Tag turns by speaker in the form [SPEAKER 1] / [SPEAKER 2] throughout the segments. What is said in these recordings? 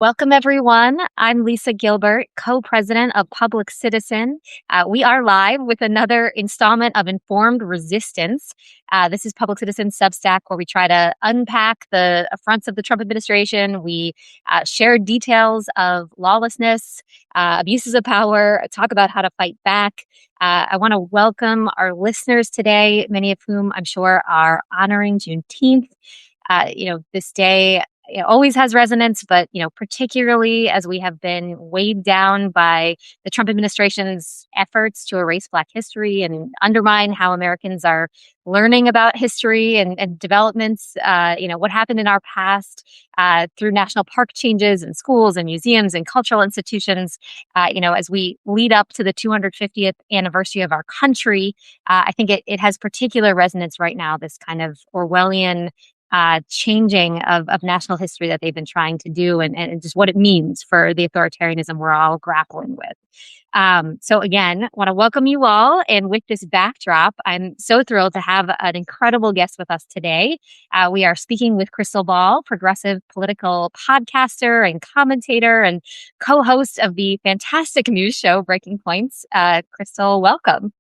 [SPEAKER 1] Welcome, everyone. I'm Lisa Gilbert, co-president of Public Citizen. We are live with another installment of Informed Resistance. This is Public Citizen Substack, where we try to unpack the affronts of the Trump administration. We share details of lawlessness, abuses of power, talk about how to fight back. I want to welcome our listeners today, many of whom I'm sure are honoring Juneteenth. This day always has resonance, but, particularly as we have been weighed down by the Trump administration's efforts to erase Black history and undermine how Americans are learning about history and developments, what happened in our past through national park changes and schools and museums and cultural institutions, as we lead up to the 250th anniversary of our country. I think it has particular resonance right now, this kind of Orwellian changing of national history that they've been trying to do and just what it means for the authoritarianism we're all grappling with. So again, want to welcome you all. And with this backdrop, I'm so thrilled to have an incredible guest with us today. We are speaking with Krystal Ball, progressive political podcaster and commentator and co-host of the fantastic news show Breaking Points. Krystal, welcome.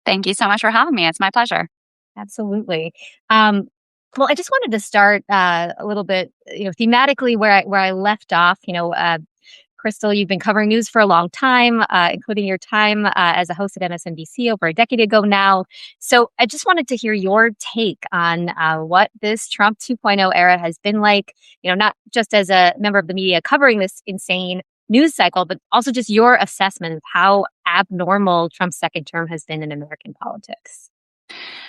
[SPEAKER 2] Thank you so much for having me. It's my pleasure.
[SPEAKER 1] Absolutely. Well, I just wanted to start a little bit, thematically where I left off. Krystal, you've been covering news for a long time, including your time as a host at MSNBC over a decade ago now. So I just wanted to hear your take on what this Trump 2.0 era has been like, not just as a member of the media covering this insane news cycle, but also just your assessment of how abnormal Trump's second term has been in American politics.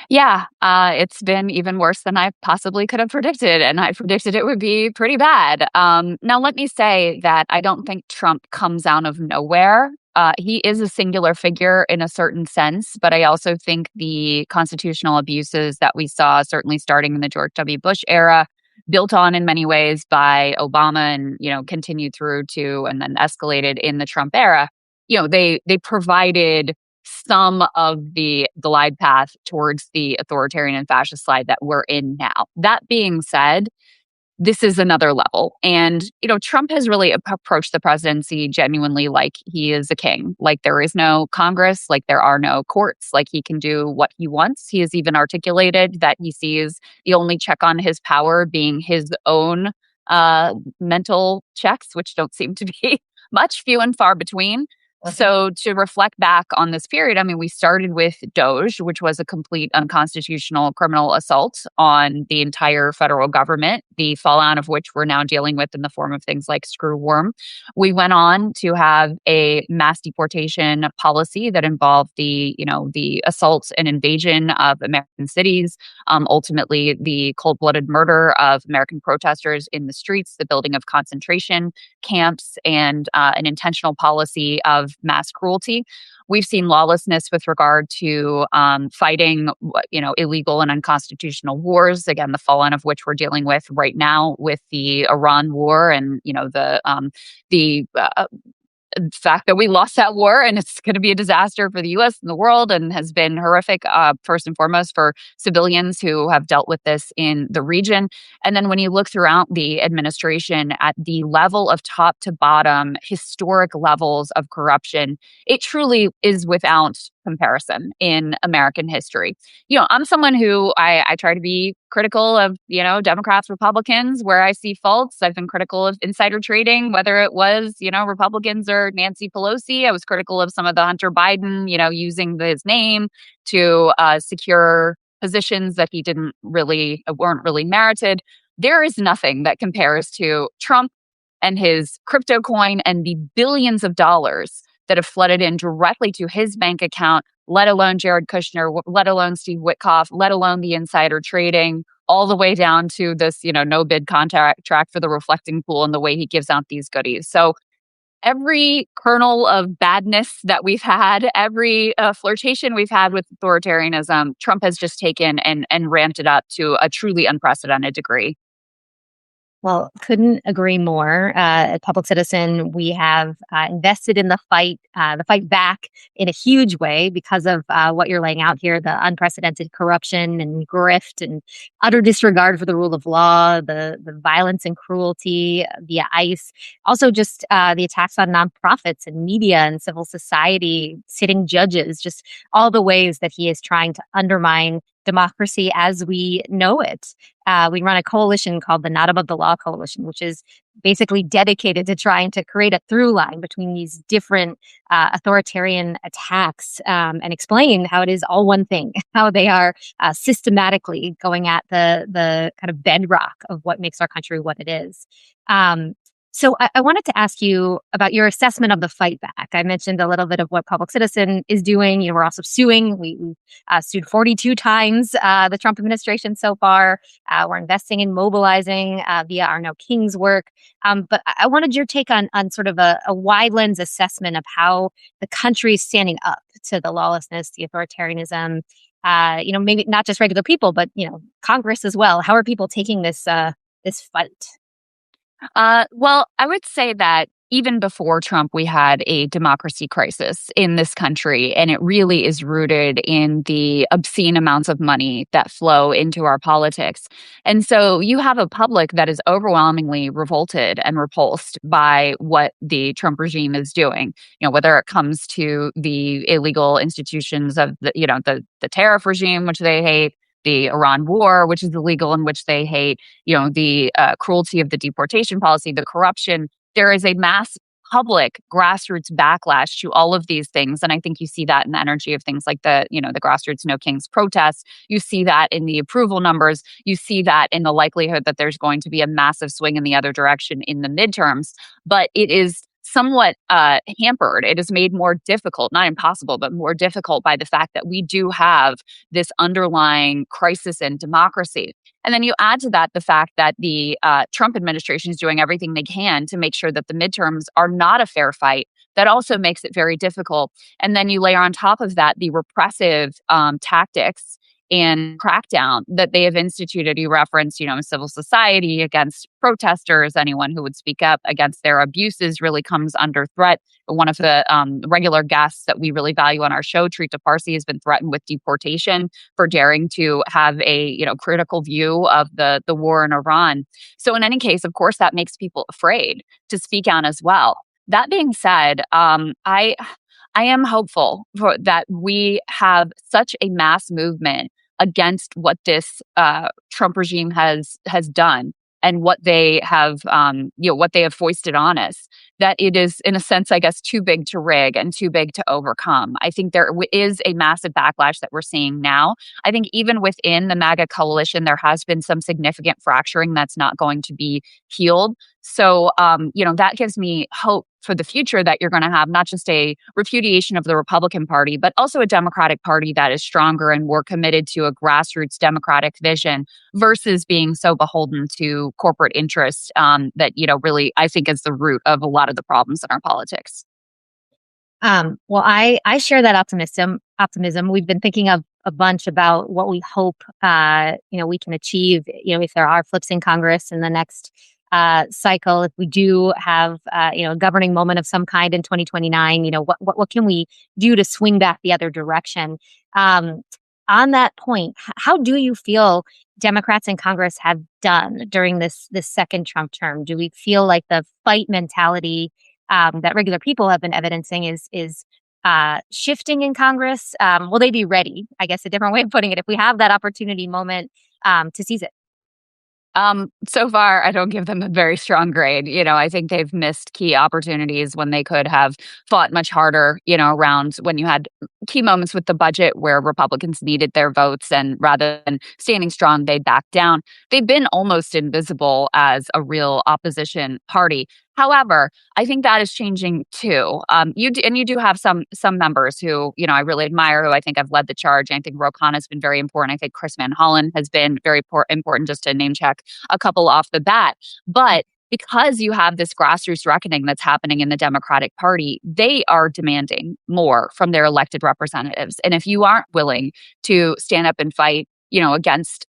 [SPEAKER 2] Yeah, it's been even worse than I possibly could have predicted, and I predicted it would be pretty bad. Now, let me say that I don't think Trump comes out of nowhere. He is a singular figure in a certain sense, but I also think the constitutional abuses that we saw, certainly starting in the George W. Bush era, built on in many ways by Obama and, continued through to and then escalated in the Trump era, they provided some of the glide path towards the authoritarian and fascist slide that we're in now. That being said, this is another level. And, Trump has really approached the presidency genuinely like he is a king, like there is no Congress, like there are no courts, like he can do what he wants. He has even articulated that he sees the only check on his power being his own mental checks, which don't seem to be much, few and far between. Okay. So to reflect back on this period, we started with Doge, which was a complete unconstitutional criminal assault on the entire federal government, the fallout of which we're now dealing with in the form of things like screw worm. We went on to have a mass deportation policy that involved the assault and invasion of American cities, ultimately the cold-blooded murder of American protesters in the streets, the building of concentration camps, and an intentional policy of mass cruelty. We've seen lawlessness with regard to fighting, illegal and unconstitutional wars. Again, the fallout of which we're dealing with right now with the Iran war and the fact that we lost that war and it's going to be a disaster for the U.S. and the world and has been horrific, first and foremost, for civilians who have dealt with this in the region. And then when you look throughout the administration at the level of top to bottom, historic levels of corruption, it truly is without comparison in American history. I'm someone who I try to be critical of, Democrats, Republicans, where I see faults. I've been critical of insider trading, whether it was, Republicans or Nancy Pelosi. I was critical of some of the Hunter Biden, using his name to secure positions that he weren't really merited. There is nothing that compares to Trump and his crypto coin and the billions of dollars that have flooded in directly to his bank account, let alone Jared Kushner, let alone Steve Witkoff, let alone the insider trading, all the way down to this, no bid contract for the reflecting pool and the way he gives out these goodies. So every kernel of badness that we've had, every flirtation we've had with authoritarianism, Trump has just taken and ramped it up to a truly unprecedented degree.
[SPEAKER 1] Well, couldn't agree more. At Public Citizen, we have invested in the fight back in a huge way because of what you're laying out here, the unprecedented corruption and grift and utter disregard for the rule of law, the violence and cruelty via ICE. Also, just the attacks on nonprofits and media and civil society, sitting judges, just all the ways that he is trying to undermine democracy as we know it. We run a coalition called the Not Above the Law Coalition, which is basically dedicated to trying to create a through line between these different authoritarian attacks and explain how it is all one thing, how they are systematically going at the kind of bedrock of what makes our country what it is. So I wanted to ask you about your assessment of the fight back. I mentioned a little bit of what Public Citizen is doing. We're also suing. We sued 42 times the Trump administration so far. We're investing in mobilizing via our No Kings work. But I wanted your take on sort of a wide lens assessment of how the country is standing up to the lawlessness, the authoritarianism. Maybe not just regular people, but Congress as well. How are people taking this fight?
[SPEAKER 2] Well, I would say that even before Trump, we had a democracy crisis in this country, and it really is rooted in the obscene amounts of money that flow into our politics. And so you have a public that is overwhelmingly revolted and repulsed by what the Trump regime is doing, whether it comes to the illegal institutions of the tariff regime, which they hate, the Iran war, which is illegal and which they hate, the cruelty of the deportation policy, the corruption. There is a mass public grassroots backlash to all of these things. And I think you see that in the energy of things like the grassroots No Kings protests. You see that in the approval numbers. You see that in the likelihood that there's going to be a massive swing in the other direction in the midterms. But it is somewhat hampered. It is made more difficult, not impossible, but more difficult by the fact that we do have this underlying crisis in democracy. And then you add to that the fact that the Trump administration is doing everything they can to make sure that the midterms are not a fair fight. That also makes it very difficult. And then you layer on top of that the repressive tactics and crackdown that they have instituted. You reference, civil society against protesters, anyone who would speak up against their abuses really comes under threat. One of the regular guests that we really value on our show, Trita Parsi, has been threatened with deportation for daring to have a critical view of the war in Iran. So in any case, of course, that makes people afraid to speak out as well. That being said, I am hopeful that we have such a mass movement against what this Trump regime has done and what they have what they have foisted on us, that it is, in a sense, I guess, too big to rig and too big to overcome. I think there is a massive backlash that we're seeing now. I think even within the MAGA coalition, there has been some significant fracturing that's not going to be healed. So, that gives me hope for the future, that you're going to have not just a repudiation of the Republican Party, but also a Democratic Party that is stronger and more committed to a grassroots democratic vision versus being so beholden to corporate interests that, really, I think is the root of a lot of the problems in our politics.
[SPEAKER 1] Well, I share that optimism. We've been thinking of a bunch about what we hope, we can achieve, if there are flips in Congress in the next cycle, if we do have, a governing moment of some kind in 2029, what can we do to swing back the other direction? On that point, how do you feel Democrats in Congress have done during this second Trump term? Do we feel like the fight mentality that regular people have been evidencing is shifting in Congress? Will they be ready? I guess a different way of putting it, if we have that opportunity moment to seize it.
[SPEAKER 2] So far, I don't give them a very strong grade. I think they've missed key opportunities when they could have fought much harder, around when you had key moments with the budget where Republicans needed their votes, and rather than standing strong, they backed down. They've been almost invisible as a real opposition party. However, I think that is changing too. You do have some members who, I really admire, who I think have led the charge. I think Ro Khanna has been very important. I think Chris Van Hollen has been very important, just to name check a couple off the bat. But because you have this grassroots reckoning that's happening in the Democratic Party, they are demanding more from their elected representatives. And if you aren't willing to stand up and fight against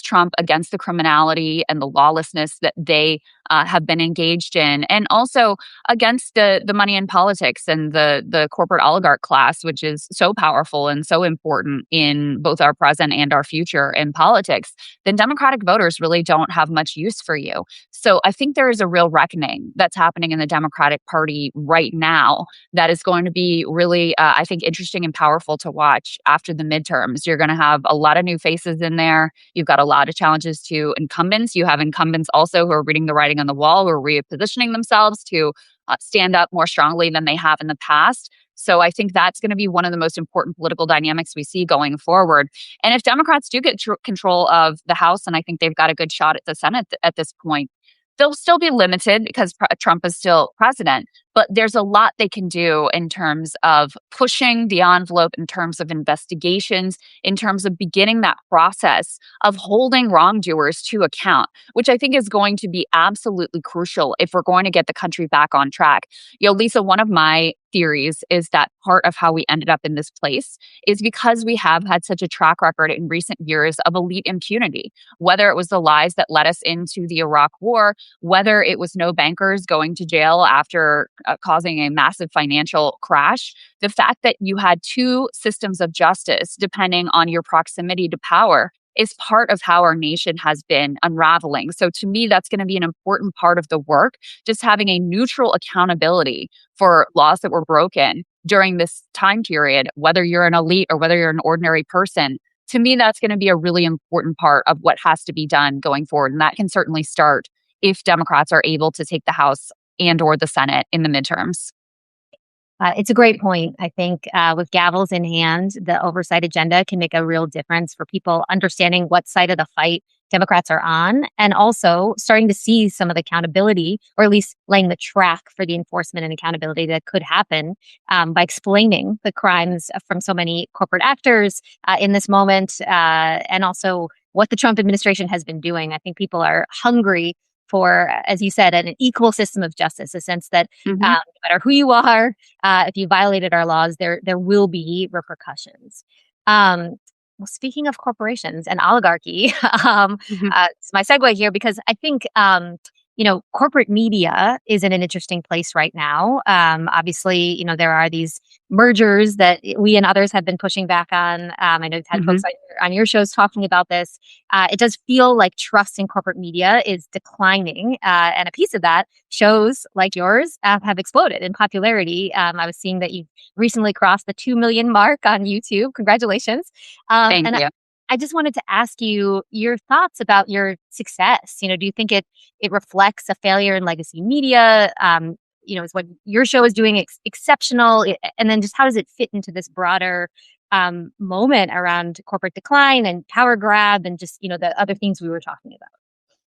[SPEAKER 2] Trump, against the criminality and the lawlessness that they have been engaged in, and also against the money in politics and the corporate oligarch class, which is so powerful and so important in both our present and our future in politics, then Democratic voters really don't have much use for you. So I think there is a real reckoning that's happening in the Democratic Party right now that is going to be really, I think, interesting and powerful to watch after the midterms. You're going to have a lot of new faces in there. You've got a lot of challenges to incumbents. You have incumbents also who are reading the writing on the wall, who are repositioning themselves to stand up more strongly than they have in the past. So I think that's going to be one of the most important political dynamics we see going forward. And if Democrats do get control of the House, and I think they've got a good shot at the Senate at this point, they'll still be limited because Trump is still president. But there's a lot they can do in terms of pushing the envelope, in terms of investigations, in terms of beginning that process of holding wrongdoers to account, which I think is going to be absolutely crucial if we're going to get the country back on track. Lisa, one of my theories is that part of how we ended up in this place is because we have had such a track record in recent years of elite impunity, whether it was the lies that led us into the Iraq War, whether it was no bankers going to jail after causing a massive financial crash. The fact that you had two systems of justice, depending on your proximity to power, is part of how our nation has been unraveling. So to me, that's going to be an important part of the work, just having a neutral accountability for laws that were broken during this time period, whether you're an elite or whether you're an ordinary person. To me, that's going to be a really important part of what has to be done going forward. And that can certainly start if Democrats are able to take the House and or the Senate in the midterms.
[SPEAKER 1] It's a great point. I think with gavels in hand, the oversight agenda can make a real difference for people understanding what side of the fight Democrats are on, and also starting to see some of the accountability, or at least laying the track for the enforcement and accountability that could happen by explaining the crimes from so many corporate actors in this moment, and also what the Trump administration has been doing. I think people are hungry for, as you said, an equal system of justice, a sense that no matter who you are, if you violated our laws, there will be repercussions. Well, speaking of corporations and oligarchy, it's my segue here because I think corporate media is in an interesting place right now. Obviously, there are these mergers that we and others have been pushing back on. I know you've had folks on your shows talking about this. It does feel like trust in corporate media is declining. And a piece of that, shows like yours have exploded in popularity. I was seeing that you recently crossed the 2 million mark on YouTube. Congratulations.
[SPEAKER 2] Thank you.
[SPEAKER 1] I just wanted to ask you your thoughts about your success. Do you think it reflects a failure in legacy media? Is what your show is doing exceptional? And then just how does it fit into this broader moment around corporate decline and power grab and just, the other things we were talking about?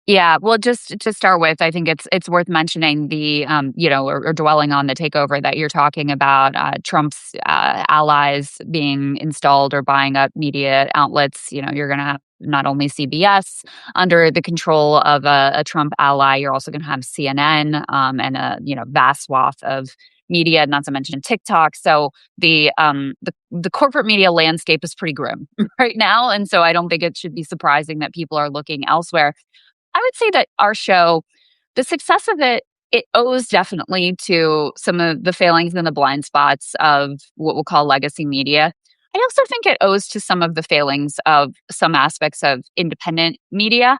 [SPEAKER 2] Yeah, well, just to start with, I think it's worth mentioning the or dwelling on the takeover that you're talking about. Trump's allies being installed or buying up media outlets. You're going to have not only CBS under the control of a Trump ally, you're also going to have CNN and a vast swath of media, not to mention TikTok. So the corporate media landscape is pretty grim right now, and so I don't think it should be surprising that people are looking elsewhere. I would say that our show, the success of it owes definitely to some of the failings and the blind spots of what we'll call legacy media. I also think it owes to some of the failings of some aspects of independent media,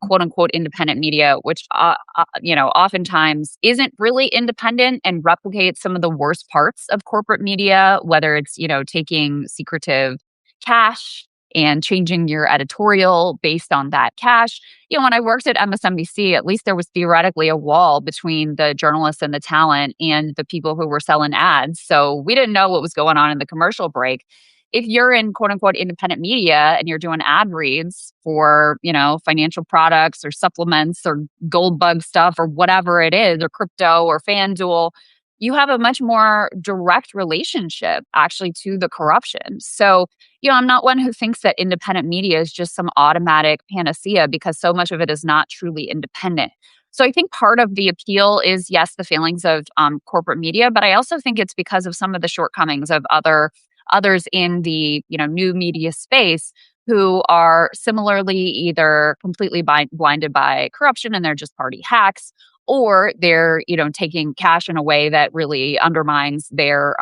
[SPEAKER 2] quote unquote independent media, which oftentimes isn't really independent and replicates some of the worst parts of corporate media, whether it's taking secretive cash and changing your editorial based on that cash. When I worked at MSNBC, at least there was theoretically a wall between the journalists and the talent and the people who were selling ads. So we didn't know what was going on in the commercial break. If you're in quote unquote independent media and you're doing ad reads for, financial products or supplements or gold bug stuff or whatever it is, or crypto or FanDuel, you have a much more direct relationship actually to the corruption. So, I'm not one who thinks that independent media is just some automatic panacea because so much of it is not truly independent. So I think part of the appeal is, yes, the failings of corporate media, but I also think it's because of some of the shortcomings of others in the new media space who are similarly either completely blinded by corruption and they're just party hacks, or they're taking cash in a way that really undermines their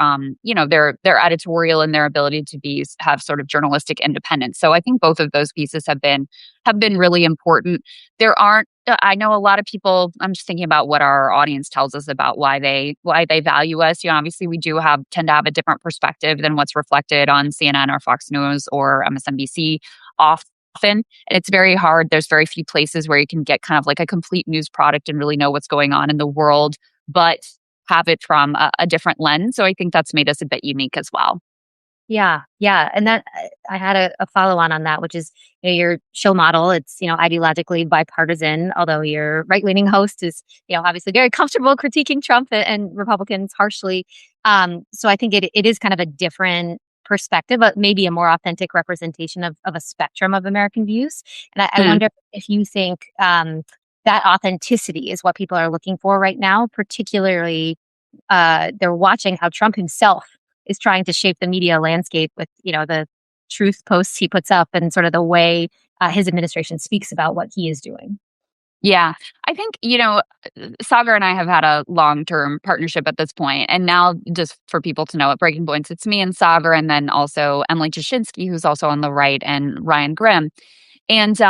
[SPEAKER 2] editorial and their ability to have sort of journalistic independence. So I think both of those pieces have been really important. There aren't I know a lot of people, I'm just thinking about what our audience tells us about why they value us. Obviously we tend to have a different perspective than what's reflected on CNN or Fox News or MSNBC often. And it's very hard. There's very few places where you can get kind of like a complete news product and really know what's going on in the world, but have it from a different lens. So I think that's made us a bit unique as well.
[SPEAKER 1] Yeah, yeah, and that I had a follow on that, which is your show model. It's ideologically bipartisan, although your right leaning host is obviously very comfortable critiquing Trump and Republicans harshly. So I think it is kind of a different perspective, but maybe a more authentic representation of a spectrum of American views. And I
[SPEAKER 2] Mm.
[SPEAKER 1] wonder if you think that authenticity is what people are looking for right now, particularly they're watching how Trump himself is trying to shape the media landscape with, the truth posts he puts up and sort of the way his administration speaks about what he is doing.
[SPEAKER 2] Yeah, I think, Sagar and I have had a long-term partnership at this point. And now, just for people to know, at Breaking Points, it's me and Sagar, and then also Emily Jashinsky, who's also on the right, and Ryan Grimm. And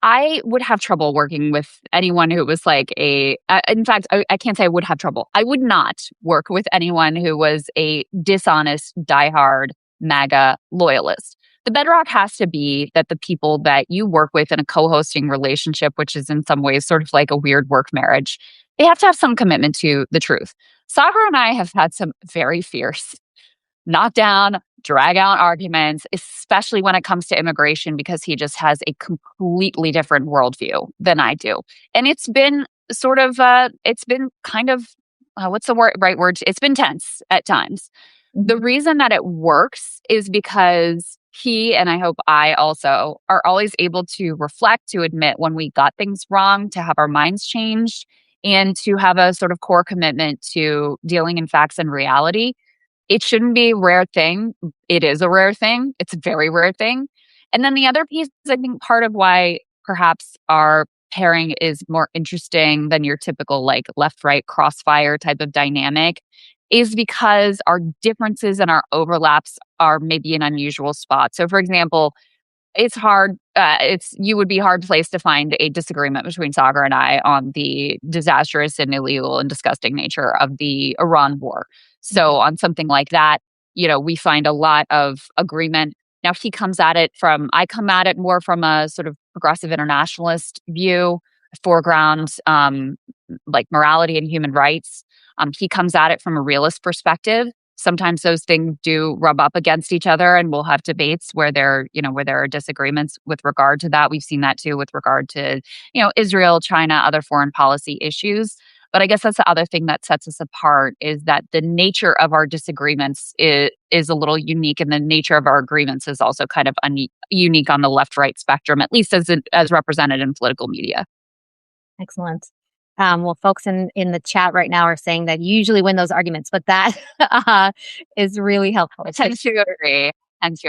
[SPEAKER 2] I would have trouble working with anyone who was like in fact, I can't say I would have trouble. I would not work with anyone who was a dishonest, diehard MAGA loyalist. The bedrock has to be that the people that you work with in a co-hosting relationship, which is in some ways sort of like a weird work marriage, they have to have some commitment to the truth. Sagar and I have had some very fierce knock down, drag out arguments, especially when it comes to immigration, because he just has a completely different worldview than I do. And it's been it's been kind of, what's the right word? It's been tense at times. The reason that it works is because he, and I hope I also, are always able to reflect, to admit when we got things wrong, to have our minds changed, and to have a sort of core commitment to dealing in facts and reality. It shouldn't be a rare thing. It is a rare thing. It's a very rare thing. And then the other piece, I think part of why perhaps our pairing is more interesting than your typical like left-right crossfire type of dynamic is because our differences and our overlaps are maybe an unusual spot. So for example, it's hard. You would be hard placed to find a disagreement between Sagar and I on the disastrous and illegal and disgusting nature of the Iran war. So on something like that, we find a lot of agreement. Now I come at it more from a sort of progressive internationalist view, foreground, like morality and human rights. He comes at it from a realist perspective. Sometimes those things do rub up against each other, and we'll have debates where there are disagreements with regard to that. We've seen that too with regard to, Israel, China, other foreign policy issues. But I guess that's the other thing that sets us apart is that the nature of our disagreements is a little unique, and the nature of our agreements is also kind of unique on the left-right spectrum, at least as represented in political media.
[SPEAKER 1] Excellent. Well, folks in the chat right now are saying that you usually win those arguments, but that is really helpful.
[SPEAKER 2] I tend to agree. He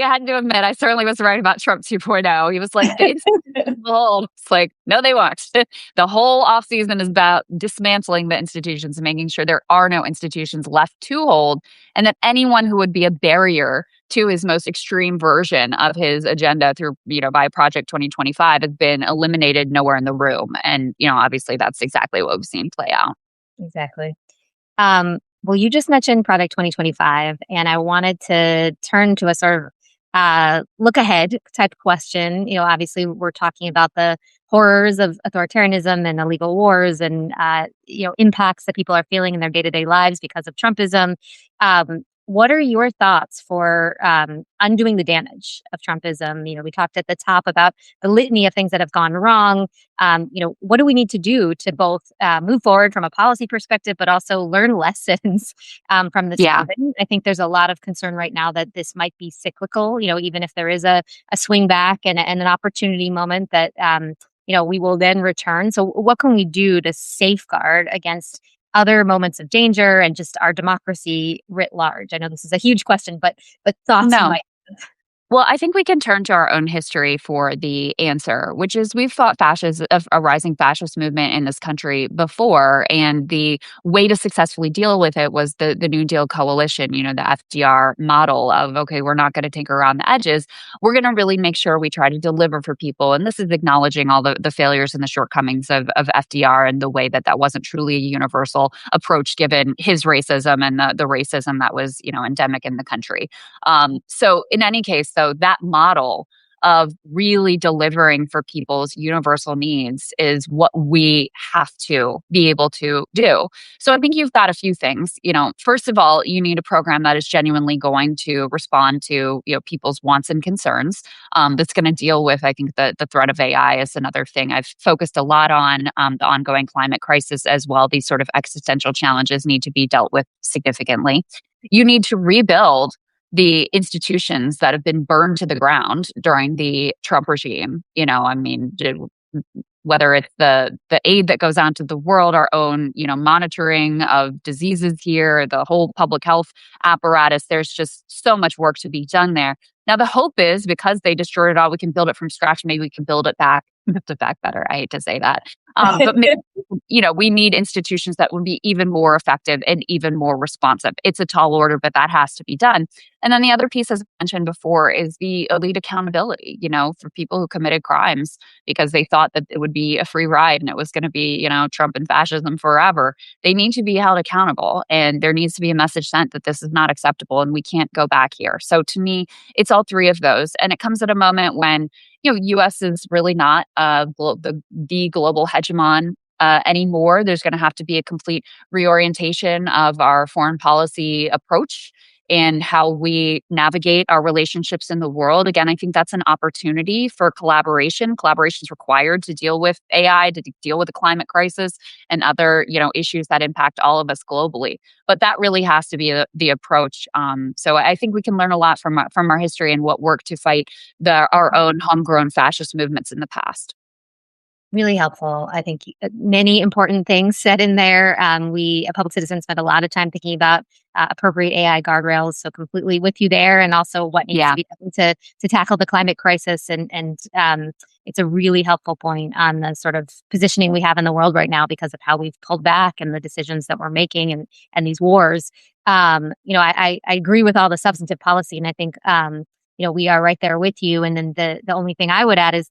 [SPEAKER 2] had to admit, I certainly was right about Trump 2.0. He was like, the institutions will hold. It's like, no, they won't. The whole offseason is about dismantling the institutions and making sure there are no institutions left to hold, and that anyone who would be a barrier to his most extreme version of his agenda through, by Project 2025 has been eliminated, nowhere in the room. And, obviously that's exactly what we've seen play out.
[SPEAKER 1] Exactly. Well, you just mentioned Project 2025, and I wanted to turn to a sort of look ahead type question. Obviously, we're talking about the horrors of authoritarianism and illegal wars and, impacts that people are feeling in their day-to-day lives because of Trumpism. What are your thoughts for undoing the damage of Trumpism? We talked at the top about the litany of things that have gone wrong. What do we need to do to both move forward from a policy perspective, but also learn lessons from this happen? I think there's a lot of concern right now that this might be cyclical, even if there is a swing back and an opportunity moment that, we will then return. So what can we do to safeguard against other moments of danger and just our democracy writ large? I know this is a huge question, but thoughts you
[SPEAKER 2] No.
[SPEAKER 1] might.
[SPEAKER 2] Well, I think we can turn to our own history for the answer, which is we've fought a rising fascist movement in this country before, and the way to successfully deal with it was the New Deal coalition. The FDR model of okay, we're not going to tinker around the edges. We're going to really make sure we try to deliver for people, and this is acknowledging all the failures and the shortcomings of FDR and the way that that wasn't truly a universal approach given his racism and the racism that was endemic in the country. So in any case, though, that model of really delivering for people's universal needs is what we have to be able to do. So I think you've got a few things. First of all, you need a program that is genuinely going to respond to people's wants and concerns. That's going to deal with, I think, the threat of AI is another thing. I've focused a lot on the ongoing climate crisis as well. These sort of existential challenges need to be dealt with significantly. You need to rebuild the institutions that have been burned to the ground during the Trump regime. Whether it's the aid that goes out to the world, our own, monitoring of diseases here, the whole public health apparatus, there's just so much work to be done there. Now, the hope is because they destroyed it all, we can build it from scratch. Maybe we can build it back better. I hate to say that. But maybe, we need institutions that would be even more effective and even more responsive. It's a tall order, but that has to be done. And then the other piece, as I mentioned before, is the elite accountability, for people who committed crimes because they thought that it would be a free ride and it was going to be, Trump and fascism forever. They need to be held accountable, and there needs to be a message sent that this is not acceptable and we can't go back here. So to me, it's all three of those. And it comes at a moment when U.S. is really not the global hegemon anymore. There's going to have to be a complete reorientation of our foreign policy approach and how we navigate our relationships in the world. Again, I think that's an opportunity for collaboration. Collaboration is required to deal with AI, to deal with the climate crisis and other, issues that impact all of us globally. But that really has to be the approach. So I think we can learn a lot from our history and what worked to fight our own homegrown fascist movements in the past.
[SPEAKER 1] Really helpful. I think many important things said in there. We, at Public Citizen, spent a lot of time thinking about appropriate AI guardrails. So completely with you there, and also what needs to be done to tackle the climate crisis. And it's a really helpful point on the sort of positioning we have in the world right now because of how we've pulled back and the decisions that we're making and these wars. I agree with all the substantive policy, and I think we are right there with you. And then the only thing I would add is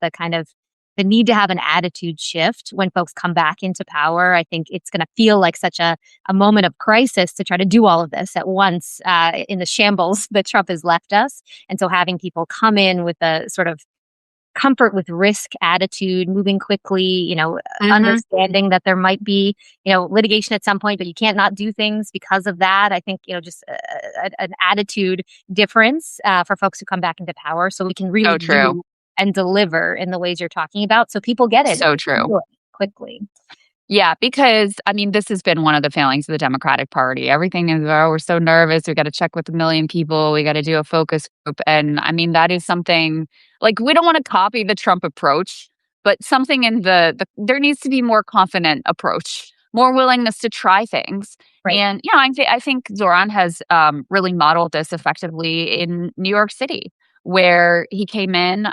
[SPEAKER 1] the need to have an attitude shift when folks come back into power. I think it's going to feel like such a moment of crisis to try to do all of this at once in the shambles that Trump has left us. And so having people come in with a sort of comfort with risk attitude, moving quickly, understanding that there might be, litigation at some point, but you can't not do things because of that. I think, just an attitude difference for folks who come back into power so we can really do and deliver in the ways you're talking about. So people get it.
[SPEAKER 2] So true.
[SPEAKER 1] Quickly.
[SPEAKER 2] Yeah, because this has been one of the failings of the Democratic Party. Everything is, we're so nervous. We got to check with 1 million people. We got to do a focus group. And that is something like we don't want to copy the Trump approach, but something in there needs to be more confident approach, more willingness to try things. Right. And, I think Zoran has really modeled this effectively in New York City, where he came in.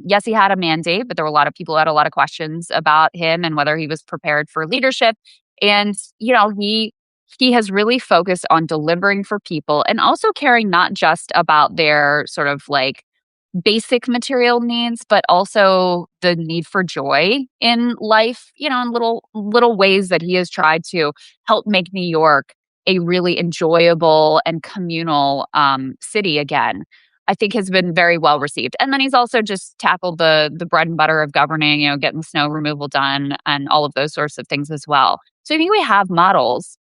[SPEAKER 2] Yes, he had a mandate, but there were a lot of people who had a lot of questions about him and whether he was prepared for leadership. And, he has really focused on delivering for people and also caring not just about their sort of like basic material needs, but also the need for joy in life, in little ways that he has tried to help make New York a really enjoyable and communal city again. I think has been very well received. And then he's also just tackled the bread and butter of governing, getting snow removal done and all of those sorts of things as well. So I think we have models,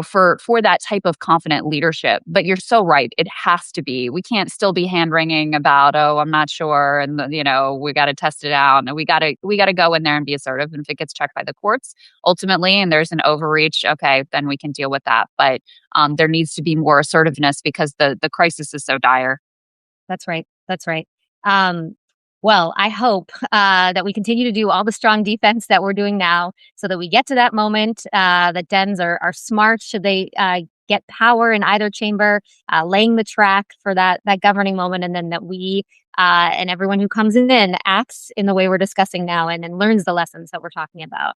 [SPEAKER 2] for that type of confident leadership. But you're so right. It has to be. We can't still be hand wringing about, oh, I'm not sure. And, we got to test it out. And we got to go in there and be assertive. And if it gets checked by the courts ultimately and there's an overreach, okay, then we can deal with that. But there needs to be more assertiveness because the crisis is so dire.
[SPEAKER 1] That's right. Well, I hope that we continue to do all the strong defense that we're doing now so that we get to that moment that Dems are smart should they get power in either chamber, laying the track for that governing moment, and then that we and everyone who comes in acts in the way we're discussing now and learns the lessons that we're talking about.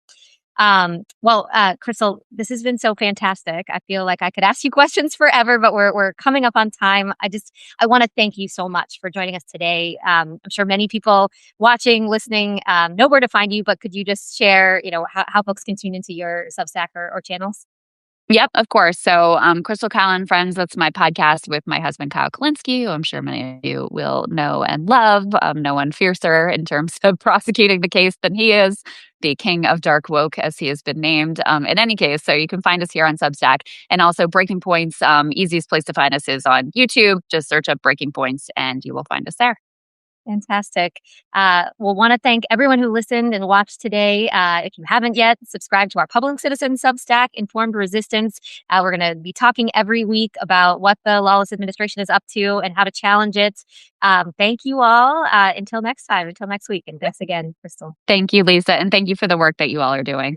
[SPEAKER 1] Krystal, this has been so fantastic. I feel like I could ask you questions forever, but we're coming up on time. I want to thank you so much for joining us today. I'm sure many people watching, listening, know where to find you, but could you just share, how folks can tune into your Substack or channels?
[SPEAKER 2] Yep, of course. So, Crystal Kyle and Friends, that's my podcast with my husband, Kyle Kalinske, who I'm sure many of you will know and love. No one fiercer in terms of prosecuting the case than he is, the king of dark woke, as he has been named. In any case, so you can find us here on Substack and also Breaking Points. Easiest place to find us is on YouTube. Just search up Breaking Points and you will find us there.
[SPEAKER 1] Fantastic. We'll want to thank everyone who listened and watched today. If you haven't yet, subscribe to our Public Citizen Substack, Informed Resistance. We're going to be talking every week about what the lawless administration is up to and how to challenge it. Thank you all. Until next time, until next week. And thanks again, Krystal.
[SPEAKER 2] Thank you, Lisa. And thank you for the work that you all are doing.